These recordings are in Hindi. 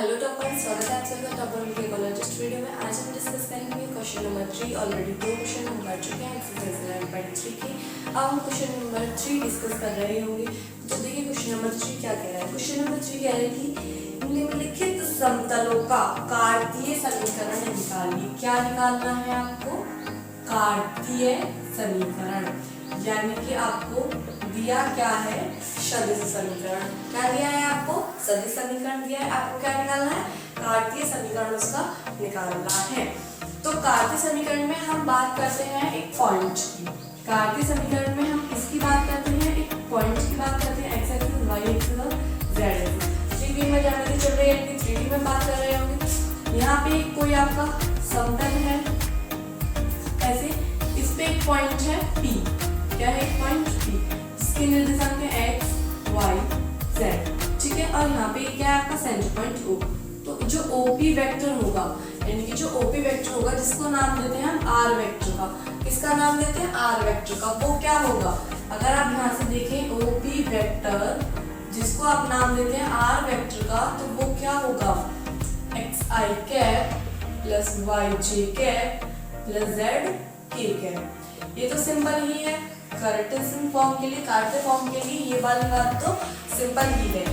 हेलो टॉपर, स्वागत है आप सभी का टॉपर के इकोलॉजिस्ट वीडियो में। आज हम डिस्कस करेंगे क्वेश्चन नंबर 3। ऑलरेडी 2 क्वेश्चन हम कर चुके हैं एक्सरसाइज 11.3 की। अब हम क्वेश्चन नंबर 3 डिस्कस कर रहे होंगे। तो देखिए क्वेश्चन नंबर 3 क्या कह रहा है। क्वेश्चन नंबर 3 कह रहा है कि निम्नलिखित समतलों का कार्तीय समीकरण निकालिए। क्या निकालना है आपको? कार्तीय समीकरण, यानी कि आपको दिया क्या है? सदिश समीकरण। क्या दिया है आपको? सदिश समीकरण दिया है। आपको क्या निकालना है? कार्तीय समीकरण उसका निकालना है। तो कार्तीय समीकरण में हम बात करते हैं एक पॉइंट की। कार्तीय समीकरण में हम किसकी बात करते हैं? एक पॉइंट की बात करते हैं। X axis, Y axis, Z axis. 3D में ज्यामिति चल रही है, 3D में बात कर रहे होंगे। यहाँ पे कोई आपका समतल है, ऐसे इस पे एक पॉइंट है P। क्या है? एक पॉइंट P जिसके निर्देशांक है x, y, z। ठीक है। और यहाँ पे क्या है आपका सेंटर पॉइंट O। तो जो OP वेक्टर होगा, यानी कि जो OP वेक्टर होगा जिसको नाम देते हैं हम R वेक्टर का। किसका नाम देते हैं? R वेक्टर का। वो क्या होगा? अगर आप यहाँ से देखें OP वेक्टर जिसको आप नाम देते हैं R वेक्टर का, तो वो क्या होगा? xi cap plus yj cap plus zk cap. ये तो सिंपल ही है। कार्टेशियन फॉर्म के लिए, कार्टे फॉर्म के लिए ये वाली बात तो सिंपल ही है।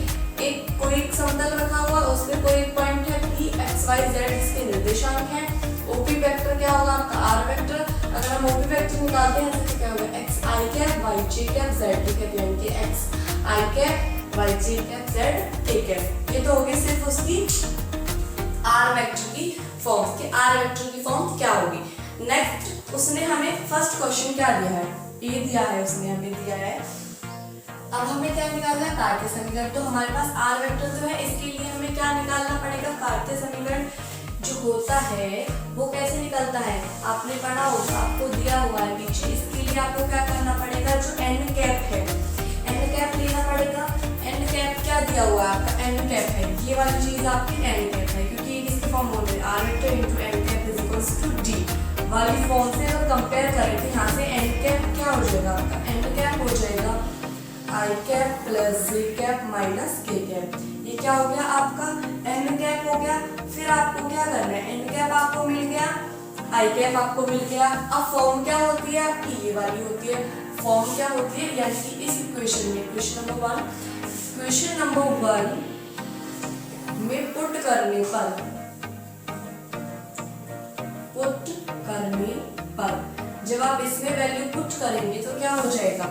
एक कोई एक समतल रखा हुआ, उस पे कोई एक पॉइंट है P, x, y, z इसके निर्देशांक हैं। OP वेक्टर क्या होगा आपका? R vector. अगर हम OP वेक्टर निकालते हैं तो क्या होगा? xi cap yj cap zk cap, यानी कि xi cap yj cap zk cap. ये तो हो गई सिर्फ उसकी R वेक्टर की फॉर्म। कि R वेक्टर की फॉर्म क्या होगी। नेक्स्ट उसने हमें फर्स्ट क्वेश्चन क्या दिया है? ये दिया है, उसने हमें दिया है। अब हमें क्या निकालना है? कार्तीय समीकरण। तो हमारे पास R वेक्टर तो है, इसके लिए हमें क्या निकालना पड़ेगा? कार्तीय समीकरण जो होता है वो कैसे निकलता है? आपने पढ़ा होगा, आपको दिया हुआ है नीचे। इसके लिए आपको क्या करना पड़ेगा? जो n कैप है, n कैप लेना पड़ेगा। n कैप क्या दिया हुआ है आपका? n कैप है, ये वाली चीज आपकी n कैप है, क्योंकि ये किसकी फॉर्म हो रही है? R vector into n cap is equals to d वाली फॉर्म से अगर कंपेयर करें तो यहाँ से n कैप क्या हो जाएगा आपका? n कैप हो जाएगा i cap plus j cap minus k cap. ये क्या हो गया आपका? n कैप हो गया। फिर आपको क्या करना है? n कैप आपको मिल गया, i कैप आपको मिल गया। अब फॉर्म क्या होती है आपकी? ये वाली होती है। फॉर्म क्या होती है? यानी कि इस इक्वेशन में, क्वेश्चन नंबर 1 में पुट करने पर जब आप इसमें वैल्यू पुट करेंगे तो क्या हो जाएगा?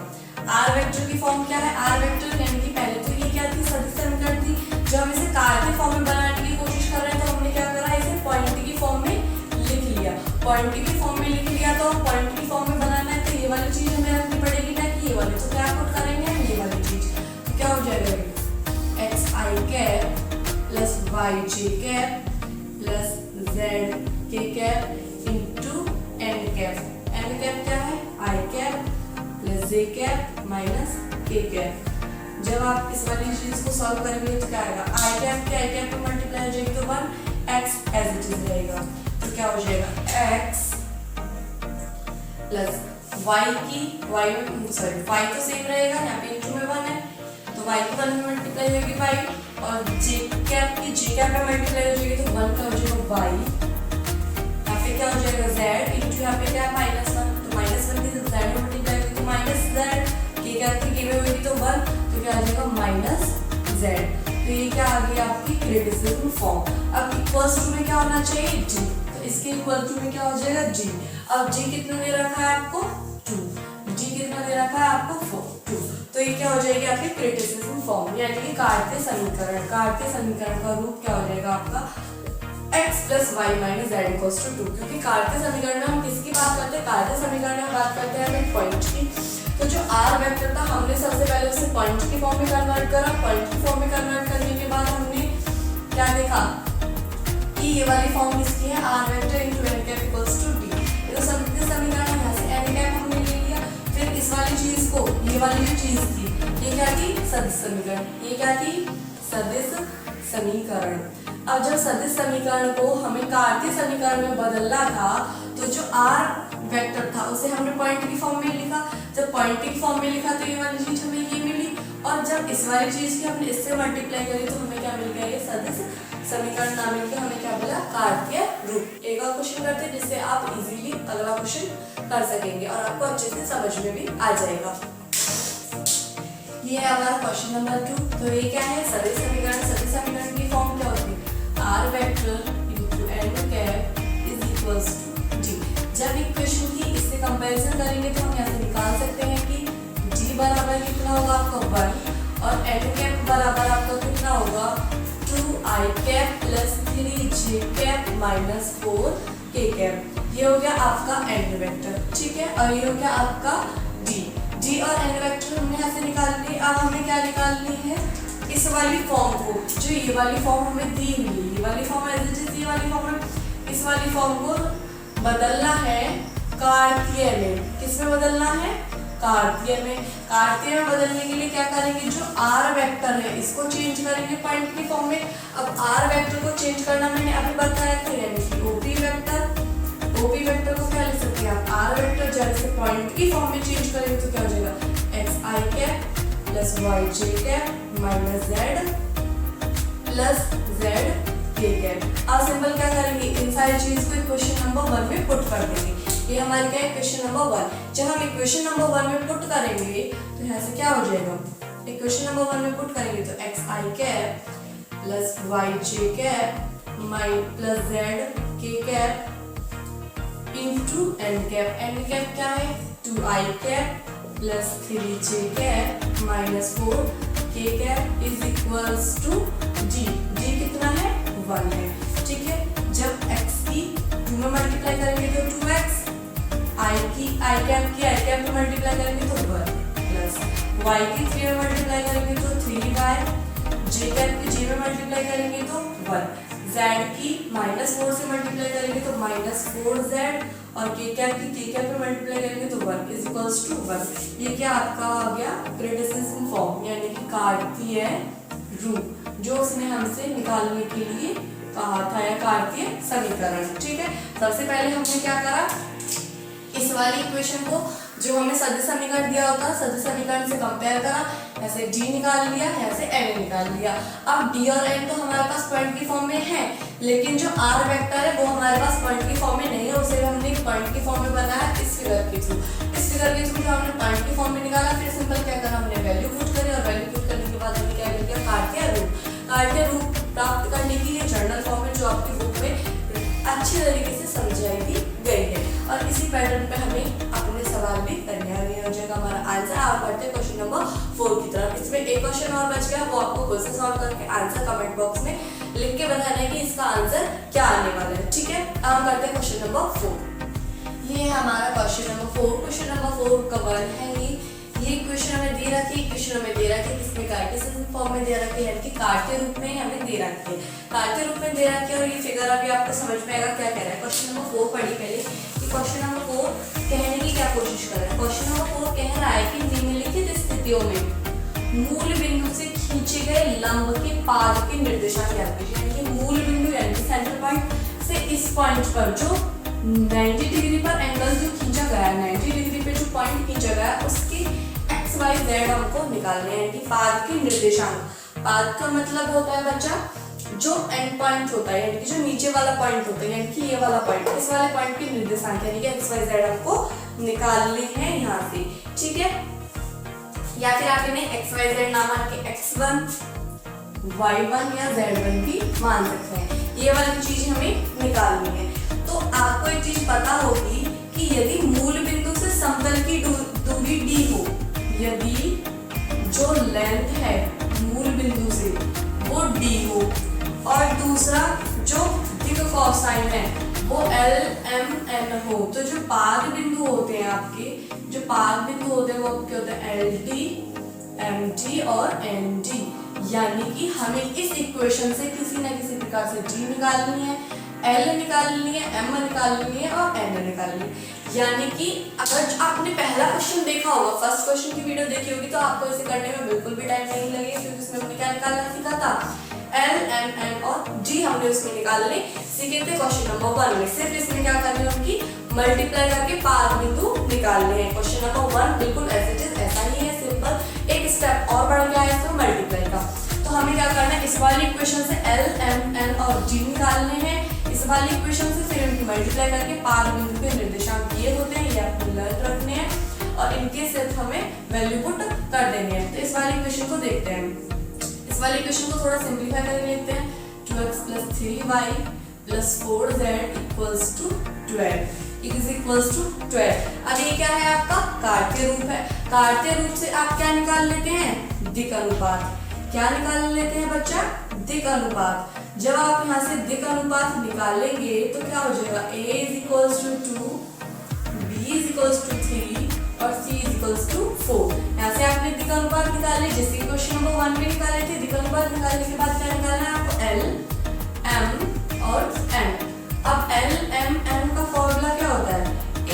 R वेक्टर की फॉर्म क्या है? R वेक्टर यानी कि पहले तो ये क्या थी? सदिश समीकरण थी। जब हम इसे कार्तीय फॉर्म में बनाने की कोशिश कर रहे हैं तो हमने क्या करा? इसे पॉइंट की फॉर्म में लिख लिया। पॉइंट की फॉर्म में लिख लिया तो पॉइंट की फॉर्म में बनाना है तो ये वाली चीज हमें रखनी पड़ेगी ना, कि ये वाली। तो क्या पुट करेंगे हम? ये वाली चीज। तो क्या हो जाएगा? xi cap plus yj cap plus zk cap into n cap. n cap क्या है? i cap plus j cap minus k cap. जब आप इस वाली चीज को सॉल्व करेंगे तो क्या आएगा? i कैप के i कैप में मल्टीप्लाई हो जाएगी तो 1 x एज इट इज रहेगा। तो क्या हो जाएगा? x प्लस y की y तो सेम रहेगा, यहाँ पे इंटू में 1 है तो y की 1 में मल्टीप्लाई होगी y, और j कैप की j कैप में मल्टीप्लाई हो जाएगी तो 1 का हो जाएगा y। यहाँ पे क्या हो जाएगा? z इंटू यहाँ पे क्या है? -1 तो -1 की z में मल्टीप्लाई होगी तो -z। k कैप की k में होगी तो 1 तो क्या आ जाएगा? -z। तो ये क्या आ गई आपकी क्रिटिसिज्म फॉर्म। अब इक्वल्स टू में क्या होना चाहिए? g। तो इसके इक्वल टू में क्या हो जाएगा? g। अब g कितना दे रखा है आपको? 2। g कितना दे रखा है आपको? 2। तो ये क्या हो जाएगी आपकी क्रिटिसिज्म फॉर्म, यानी कि कार्तीय समीकरण। कार्तीय समीकरण का रूप क्या हो जाएगा आपका? x plus Y minus Z equals to 2। क्योंकि कार्तीय समीकरण में हम किसकी बात करते हैं? कार्तीय समीकरण में हम बात करते हैं एक पॉइंट की। तो जो R वेक्टर था हमने सबसे पहले उसे पॉइंट की फॉर्म में कन्वर्ट करा। पॉइंट की फॉर्म में कन्वर्ट करने के बाद हमने क्या देखा कि ये वाली फॉर्म किसकी है? R vector into n cap equals to d। ये तो सदिश समीकरण है, यहाँ से n कैप हमने ले लिया। फिर इस वाली चीज को, ये वाली जो चीज थी ये क्या थी? सदिश समीकरण। ये क्या थी? सदिश समीकरण। अब जब सदिश समीकरण को हमें कार्तीय समीकरण में बदलना था तो जो R वेक्टर था उसे हमने पॉइंट की फॉर्म में लिखा। जब पॉइंट की फॉर्म में लिखा तो ये वाली चीज हमें ये मिली, और जब इस वाली चीज की हमने इससे मल्टीप्लाई करी तो हमें क्या मिल गया? ये सदिश समीकरण ना मिलकर हमें क्या बोला, कार्तीय रूप। एक और क्वेश्चन करते हैं जिससे आप इजीली अगला क्वेश्चन कर सकेंगे और आपको अच्छे से समझ में भी आ जाएगा। ये है हमारा क्वेश्चन नंबर 2। तो ये क्या है, सभी समीकरण की फॉर्म क्या होती है, R vector into N cap is equals to D. जब इक्वेशन की इससे कंपैरिजन करेंगे तो हम यहाँ से निकाल सकते हैं कि डी बराबर कितना होगा आपका 1 और एन कैप बराबर आपका कितना होगा 2i cap plus 3j cap minus 4k cap. ये हो गया आपका एन वेक्टर, ठीक है। और ये हो गया आपका डी और एन वेक्टर हमने यहाँ से निकाल ली। अब हमें क्या निकालनी है, इस वाली फॉर्म को, जो ये वाली फॉर्म हमें दी हुई है, ये वाली फॉर्म एज इट इज, ये वाली फॉर्म है, इस वाली फॉर्म को बदलना है कार्तीय में। किसमें बदलना है, कार्तीय में। कार्तीय में बदलने के लिए क्या करेंगे, जो आर वेक्टर है इसको चेंज करेंगे पॉइंट की फॉर्म में। अब आर वेक्टर को चेंज करना मैंने अभी बताया था, यानी कि ओपी वेक्टर को क्या लिख सकते हैं आप, आर वेक्टर जब से पॉइंट की फॉर्म में चेंज करेंगे तो क्या हो जाएगा, x i cap plus y j cap minus z plus z k cap. अब सिंपल क्या करेंगे, इन सारी चीज को क्वेश्चन नंबर 1 में पुट कर देंगे। ये हमारे क्या है, क्वेश्चन नंबर 1। जब हम इक्वेशन नंबर 1 में पुट करेंगे तो यहाँ से क्या हो जाएगा, इक्वेशन नंबर 1 में पुट करेंगे तो x i cap plus y j cap my plus z k cap into n cap. N cap क्या है, 2i cap plus 3j cap minus 4k cap is equals to d. D कितना है, 1 है, ठीक है। जब x की 2 में मल्टीप्लाई करेंगे तो 2x, i कैप में मल्टीप्लाई करेंगे तो 1 प्लस y की 3 में मल्टीप्लाई करेंगे तो 3y, j कैप की j में मल्टीप्लाई करेंगे तो 1, z की -4 से मल्टीप्लाई करेंगे तो -4z और k कैप की k कैप में मल्टीप्लाई करेंगे तो 1 इज इक्वल्स टू 1। ये क्या आपका आ गया, क्रिटिसिज्म फॉर्म, यानी कि कार्तीय रूप, जो उसने हमसे निकालने के लिए कहा था, या कार्तीय समीकरण, ठीक है। सबसे पहले हमने क्या करा, इस वाली इक्वेशन को जो हमें सदिश समीकरण दिया होता है, सदिश समीकरण से कंपेयर करा, ऐसे d निकाल लिया, ऐसे n निकाल लिया। अब d और n तो हमारे पास पॉइंट की फॉर्म में है, लेकिन जो r वेक्टर है वो हमारे पास पॉइंट की फॉर्म में नहीं है, उसे हमने पॉइंट की फॉर्म में बनाया इस फिगर के थ्रू। इस फिगर के थ्रू हमने पॉइंट की फॉर्म में निकाला, फिर सिंपल क्या करा, हमने वैल्यू पुट करी और वैल्यू पुट करने के बाद हमने क्या किया, कार्तीय रूप प्राप्त करने की ये जर्नल फॉर्म है जो आपकी बुक में अच्छी तरीके से समझाई दी गई है। और इसी पैटर्न पे हमें अपने सवाल भी करने हैं। ये हो जाएगा हमारा आंसर। आप बढ़ते हैं क्वेश्चन नंबर 4 की तरफ। इसमें एक क्वेश्चन और बच गया, वो आपको खुद से सॉल्व करके आंसर कमेंट बॉक्स में लिख के बताना है कि इसका आंसर क्या आने वाला है, ठीक है। अब हम करते हैं क्वेश्चन नंबर 4। ये है हमारा क्वेश्चन नंबर 4। क्वेश्चन नंबर 4 का वर्ड है ये क्वेश्चन हमें दे रखी है, क्वेश्चन हमें दे रखी है किसमें, कार्टेशियन फॉर्म में दे रखी है, यानी कि कार्तीय रूप में हमें दे रखी है, कार्तीय रूप में दे रखी है। और ये फिगर अभी आपको समझ में आएगा क्या कह रहा है। क्वेश्चन नंबर 4 पढ़ी पहले कि क्वेश्चन नंबर 4 कहने की क्या कोशिश कर रहा है। क्वेश्चन नंबर 4 कह रहा है कि निम्नलिखित स्थितियों में मूल बिंदु से खींचे गए लंब के पाद के निर्देशांक ज्ञात कीजिए। यानी कि मूल बिंदु यानी कि सेंटर पॉइंट से इस पॉइंट पर जो 90 डिग्री पर एंगल जो खींचा गया है, 90 डिग्री पे जो पॉइंट खींचा गया है उसकी एक्स वाई जेड हमको निकालने हैं, यानी कि पाद के निर्देशांक। पाद का मतलब होता है बच्चा जो एंड पॉइंट होता है, यानी कि जो नीचे वाला पॉइंट होता है, यानी कि ये वाला पॉइंट, इस वाले पॉइंट के निर्देशांक यानी कि एक्स वाई जेड हमको निकालने हैं यहाँ से, ठीक है। या फिर आप इन्हें एक्स वाई जेड ना मान के x1, y1 या z1 भी मान सकते हैं। ये वाली चीज हमें निकालनी है। तो आपको एक चीज पता होगी कि यदि मूल बिंदु से समतल की दूरी d हो, यदि जो लेंथ है मूल बिंदु से वो d हो और दूसरा जो दिक् कोसाइन है वो LMN हो, तो जो पाद बिंदु होते हैं आपके, जो पाद बिंदु होते हैं वो क्या होते हैं LD, MD और ND। यानी कि हमें इस इक्वेशन से किसी न किसी प्रकार से D निकालनी है, L निकालनी है, M निकालनी है और N निकालनी है। यानी कि अगर आपने पहला क्वेश्चन देखा होगा, फर्स्ट क्वेश्चन की वीडियो देखी होगी, तो आपको इसे करने में बिल्कुल भी टाइम नहीं लगेगा, क्योंकि उसमें हमने क्या निकालना सीखा था, L, M, N और D हमने उसमें निकालने सीखे थे क्वेश्चन नंबर 1 में। सिर्फ इसमें क्या करना है, उनकी मल्टीप्लाई करके पाद बिंदु निकालने हैं। क्वेश्चन नंबर 1 बिल्कुल ऐसा ही है, सिंपल। एक स्टेप और बढ़ गया है इसमें मल्टीप्लाई का। तो हमें क्या करना है, इस वाली इक्वेशन से L, M, N और D निकालने हैं। इस वाली इक्वेशन से फिर इनकी मल्टीप्लाई करके पाद बिंदु के निर्देशांक ये होते हैं, ये आपको याद रखने हैं और इनके सिर्फ हमें वैल्यू पुट कर देंगे। तो इस वाली इक्वेशन को देखते हैं। इस वाली इक्वेशन को थोड़ा सिंप्लीफाई करके लिखते हैं। 2x + 3y + 4z = 12 is equals to 12। अब ये क्या है, आपका कार्तीय रूप है। कार्तीय रूप से आप क्या निकाल लेते हैं, दिक् अनुपात। क्या निकाल लेते हैं बच्चा, दिक् अनुपात। जब आप यहाँ से दिक् अनुपात निकालेंगे तो क्या हो जाएगा, a = 2, b = 3 और c = 4। यहाँ से आपने दिक् अनुपात निकाले, जैसे क्वेश्चन नंबर 1 में निकाले थे। दिक् अनुपात निकालने के बाद क्या निकालना है आपको, L, M और N। अब L, M, N का फॉर्मूला क्या होता है, a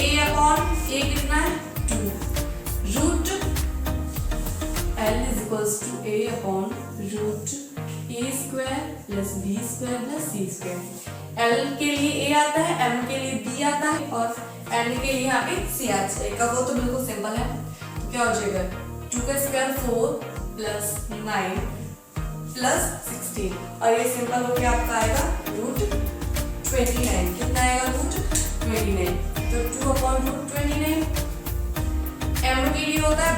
कितना है, 2 root L = a/√a² + b² + c²। L के लिए a आता है, M के लिए b आता है और N के लिए यहाँ पे c आता है। वो तो बिल्कुल सिंपल है। तो क्या हो जाएगा, 2² 4 + 9 + 16 और ये सिंपल होके आपका आएगा √29। कितना आएगा, √29। तो 2/√29। M के लिए होता है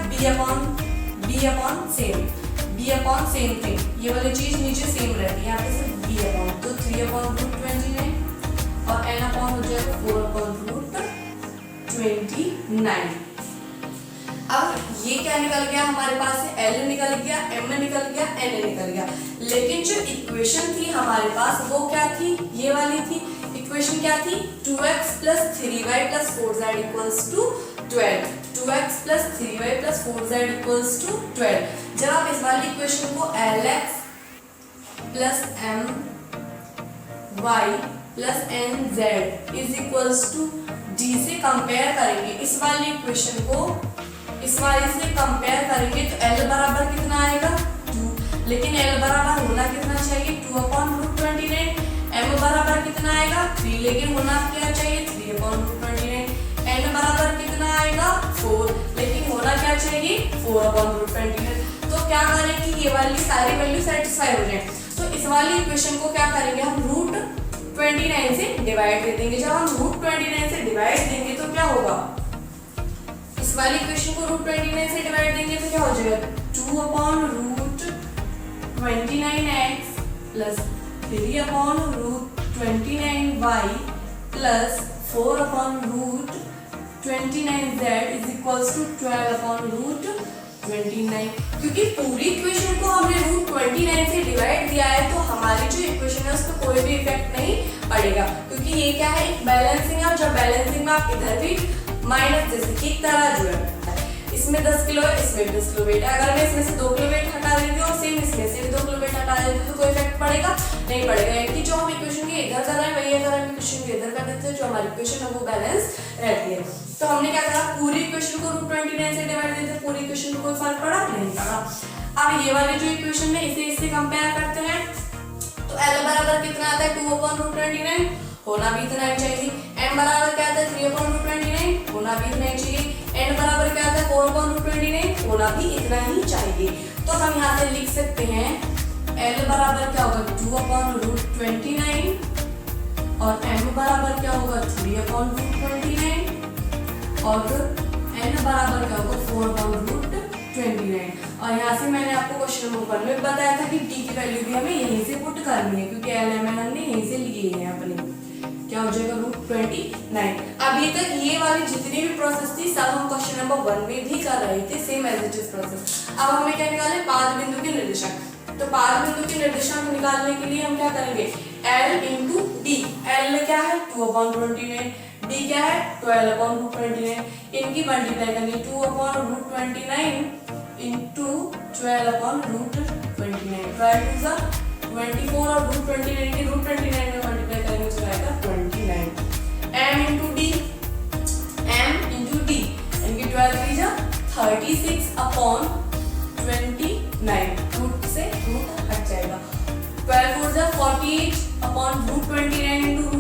b/same थिंग। ये वाली चीज नीचे सेम रहती है, यहाँ पे सिर्फ b/, तो 3/√29 और n हो जाएगा 4/√29। अब ये क्या निकल गया हमारे पास से, L निकल गया, M निकल गया, N निकल गया। लेकिन जो इक्वेशन थी हमारे पास वो क्या थी, ये वाली थी। इक्वेशन क्या थी, 2x + 3y + 4z = 12। 2x + 3y + 4z = 12। जब आप इस वाली इक्वेशन को Lx + My + Nz = D से कंपेयर करेंगे, इस वाली इक्वेशन को इस वाली से कंपेयर करेंगे तो L बराबर कितना आएगा, 2। लेकिन L बराबर होना कितना चाहिए, 2/√29। M बराबर कितना आएगा, 3। लेकिन होना क्या चाहिए, 3/√29। N बराबर कितना आएगा, 4। लेकिन होना क्या चाहिए, 4/√29। तो क्या करें कि ये वाली सारी वैल्यू सेटिस्फाई हो जाए। तो इस वाली इक्वेशन को क्या करेंगे, हम √29 से डिवाइड कर देंगे। जब हम √29 से डिवाइड देंगे तो क्या होगा, इस वाली इक्वेशन को √29 से डिवाइड देंगे तो क्या हो जाएगा, 2/√29x + 3/√29y + 4/√29z = 12/√29। क्योंकि पूरी इक्वेशन को हमने √29 से डिवाइड दिया है तो हमारी जो इक्वेशन है उस पर कोई भी इफेक्ट नहीं पड़ेगा, क्योंकि ये क्या है, एक बैलेंसिंग है। और जब बैलेंसिंग में आप इधर भी माइनस, जैसे कि एक तरह जो है इसमें 10 किलो है, इसमें भी 10 किलो वेट है। अगर मैं इसमें से 2 किलो वेट हटा देती हूँ और सेम इसमें से भी 2 किलो वेट हटा देती हूँ तो कोई इफेक्ट पड़ेगा नहीं पड़ेगा। यानी जो हम इक्वेशन के इधर कर रहे हैं वही अगर हम इक्वेशन के इधर कर देते हैं, जो हमारी इक्वेशन है वो बैलेंस रहती है। तो हमने क्या करा, पूरी इक्वेशन को √29 से डिवाइड देते, पूरी इक्वेशन में कोई फर्क पड़ा नहीं पड़ा। अब ये वाली जो इक्वेशन है इसे इससे कंपेयर करते हैं तो L बराबर कितना आता है, 2/√29। होना भी इतना ही चाहिए। M बराबर क्या आता है, 3/√29। होना भी इतना ही चाहिए। N बराबर क्या आता है, 4/√29। होना भी इतना ही चाहिए। तो हम यहाँ से लिख सकते हैं L बराबर क्या होगा, 2/√29 और M बराबर क्या होगा, 3/√29 और N बराबर क्या होगा, 4/√29। और यहाँ से मैंने आपको क्वेश्चन नंबर 1 में बताया था कि D की वैल्यू भी हमें यहीं से पुट करनी है, क्योंकि L, M, N हमने यहीं से लिए हैं अपने। क्या हो जाएगा, √29। अभी तक ये वाली जितनी भी प्रोसेस थी सब हम क्वेश्चन नंबर 1 में भी कर रहे थे, same as it is process. अब हमें क्या निकाले, पाद बिंदु के निर्देशांक। तो पाद बिंदु के निर्देशांक निकालने के लिए हम क्या करेंगे, L × D। L क्या है, 2/29। D क्या है, 12/√29। इनकी मल्टीप्लाई करनी, 2/√29 × 12/√29। 24 और √29 की √29 में मल्टीप्लाई करेंगे तो आएगा 29। M × D, M × D, इनकी 12 36/29। रूट से रूट हट जाएगा। 12 4 48/√29 ×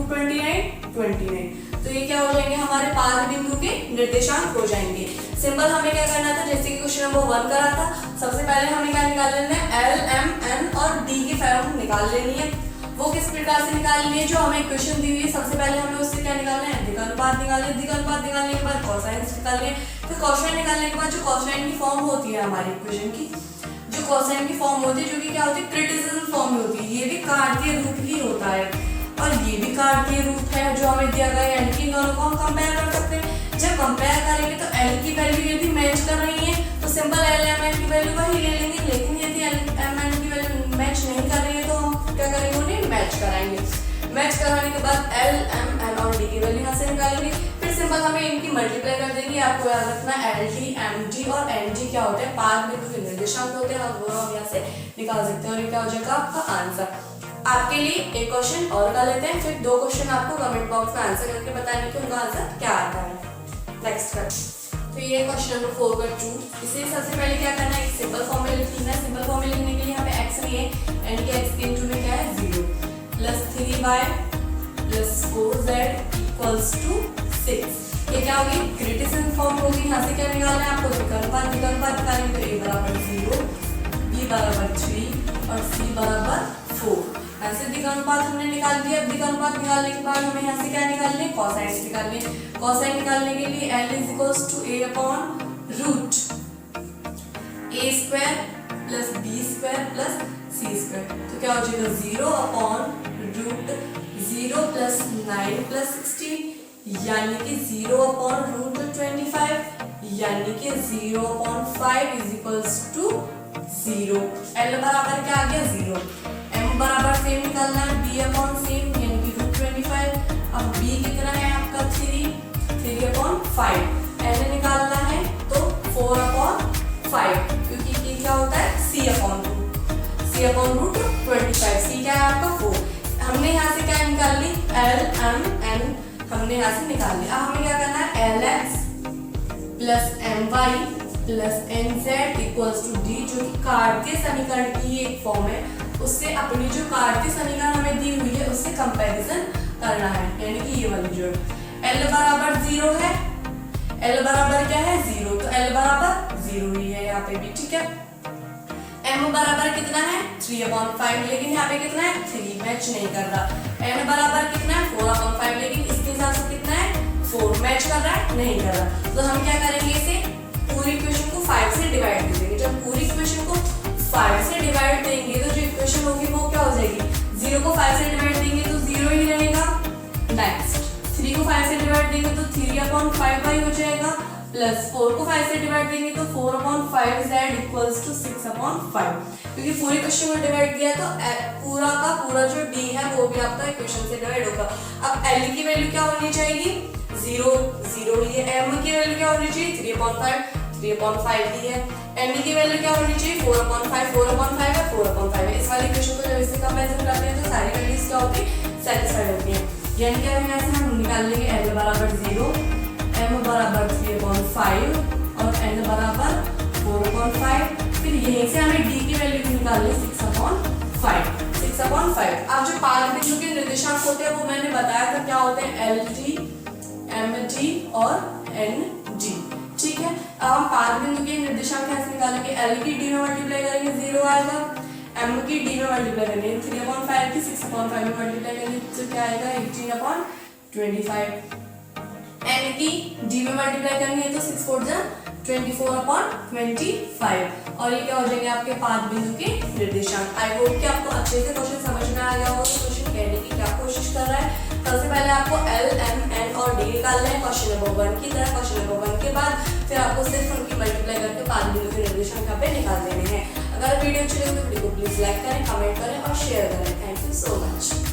√29 29। तो ये क्या हो जाएंगे, हमारे पाद बिंदु के निर्देशांक हो जाएंगे। सिंबल हमें क्या करना था, जैसे कि क्वेश्चन नंबर 1 करा था, सबसे पहले हमें क्या निकाल लेना है, एल एम एन और डी की फॉर्म निकाल लेनी है। वो किस प्रकार से निकालनी है, जो हमें इक्वेशन दी हुई है सबसे पहले हमें उससे क्या निकालना है, अधिक अनुपात निकालना है। अधिक अनुपात निकालने के बाद कोसाइन निकालनी है। फिर कोसाइन निकालने के बाद जो कोसाइन की फॉर्म होती है हमारी इक्वेशन की, जो कोसाइन की फॉर्म होती है, जो कि क्या होती है, क्रिटिसिज्म फॉर्म में होती है। ये भी कार्तीय रूप ही होता है और ये भी कार्तीय रूप है जो हमें दिया गया है, यानी कि दोनों को हम कंपेयर कर सकते हैं। जब कंपेयर करेंगे तो एल की वैल्यू यदि मैच कर रही है तो सिंपल एल एम एन की वैल्यू वही ले लेंगे, लेकिन यदि एल एम एन की वैल्यू मैच नहीं कर रही है तो हम क्या करेंगे, उन्हें मैच कराएंगे। मैच कराने के बाद एल एम एन और डी की वैल्यू यहाँ से निकालेंगे। फिर सिंपल हमें इनकी मल्टीप्लाई कर देंगे। आपको याद रखना एल टी एम डी और एन जी क्या होते हैं, पार्क बिंदु के निर्देशांक होते हैं, और वो हम यहाँ से निकाल सकते हैं और ये क्या हो जाएगा आपका आंसर। आपके लिए एक क्वेश्चन और कर लेते हैं, फिर 2 क्वेश्चन आपको कमेंट बॉक्स में आंसर करके बताने कि उनका आंसर क्या आता है। नेक्स्ट कर, तो ये क्वेश्चन नंबर 4 का 2। इसे सबसे पहले क्या करना है, एक सिंपल फॉर्म में लिखना है। सिंपल फॉर्म में लिखने के लिए यहाँ पे x नहीं है, यानी कि x के इनटू में क्या है 0 plus 3y plus 4z equals to 6। ये क्या होगी, क्रिटिसिज्म फॉर्म होगी। यहाँ से क्या निकालना है आपको, विकल्पात निकालेंगे तो a बराबर 0, b बराबर 3 और c बराबर 4। ऐसे द्विघानुपात हमने निकाल दिया। द्विघानुपात निकालने के बाद हमें यहाँ से क्या निकालने, कोसाइन निकालने। कोसाइन निकालने के लिए l is equals to a upon root a square plus b square plus c square. तो क्या हो जाएगा 0 अपॉन रूट 0 प्लस 9 प्लस 16, यानी कि 0 अपॉन रूट 25, यानी कि 0 upon 5 is equals to 0। l बराबर क्या आ गया 0। m बराबर सेम निकालना है, b अपॉन सेम यानी कि रूट 25। अब b कितना है आपका 3 अपॉन 5। n निकालना है तो 4 अपॉन 5, क्योंकि ये क्या होता है c अपॉन रूट 25। c क्या है आपका 4। हमने यहाँ से क्या निकाल ली, l m n हमने यहाँ से निकाल लिया। अब हमें क्या करना है, lx plus my plus nz equals to d, जो कि कार्तीय समीकरण की एक फॉर्म है, उससे अपनी जो कार्तीय समीकरण हमें दी हुई है उससे कंपैरिजन करना है, यानी कि ये वाली जो l बराबर 0 है, l बराबर क्या है 0, तो l बराबर 0 ही है यहाँ पे भी, ठीक है। m बराबर कितना है 3/5, लेकिन यहाँ पे कितना है 3, मैच नहीं कर रहा। n बराबर कितना है 4/5, लेकिन इसके हिसाब से कितना है 4, मैच कर रहा है नहीं कर रहा। तो हम क्या करेंगे, इसे पूरी इक्वेशन को 5 से डिवाइड कर देंगे। जब पूरी इक्वेशन को 5 से डिवाइड देंगे तो जो इक्वेशन होगी वो क्या हो जाएगी, 0 को 5 से डिवाइड देंगे तो 0 ही रहेगा। नेक्स्ट 3 को 5 से डिवाइड देंगे तो 3/5y हो जाएगा, प्लस 4 को 5 से डिवाइड देंगे तो 4/5z इक्वल्स टू 6/5, क्योंकि पूरी इक्वेशन को डिवाइड किया तो पूरा का पूरा जो d है वो भी आपका इक्वेशन से डिवाइड होगा। अब l की वैल्यू क्या होनी चाहिए 0 ही है, m की वैल्यू क्या होनी चाहिए 3/5 ही है, n की वैल्यू क्या होनी चाहिए 4/5 है, 4/5 है। इस वाली इक्वेशन को जब इससे कंपैरिजन करते हैं तो सारी वैल्यूज क्या होती है, सेटिस्फाइड होती है। यानी कि यहाँ से हम निकाल लेंगे l बराबर 0, m बराबर 3/5 और n बराबर 4/5। फिर यहीं से हमें d की वैल्यू निकालनी 6/5। अब जो पार्क बिंदु के निर्देशांक होते हैं वो मैंने बताया था क्या होते हैं, LT, MT और NG, ठीक है। अब हम पार्क बिंदु के निर्देशांक कैसे निकालेंगे, L की d में मल्टीप्लाई करेंगे 0 आएगा, m की d में मल्टीप्लाई करेंगे 3/5 की 6/5 में मल्टीप्लाई करेंगे तो क्या आएगा 18/25। n की d में मल्टीप्लाई करेंगे तो 6 4 जा 24/25, और ये क्या हो जाएंगे आपके पार्क बिंदु के निर्देशांक। आई होप कि आपको अच्छे से क्वेश्चन समझ में आ गया होगा कि क्वेश्चन कहने की क्या कोशिश कर रहा है। सबसे पहले आपको L, M, N और D निकालना है क्वेश्चन नंबर 1 की तरह। क्वेश्चन नंबर 1 के बाद फिर आपको सिर्फ उनकी मल्टीप्लाई करके पार्क बिंदु के निर्देशांक यहाँ पे निकाल देने हैं। अगर वीडियो अच्छी लगे तो वीडियो को प्लीज लाइक करें, कमेंट करें और शेयर करें। Thank you so much.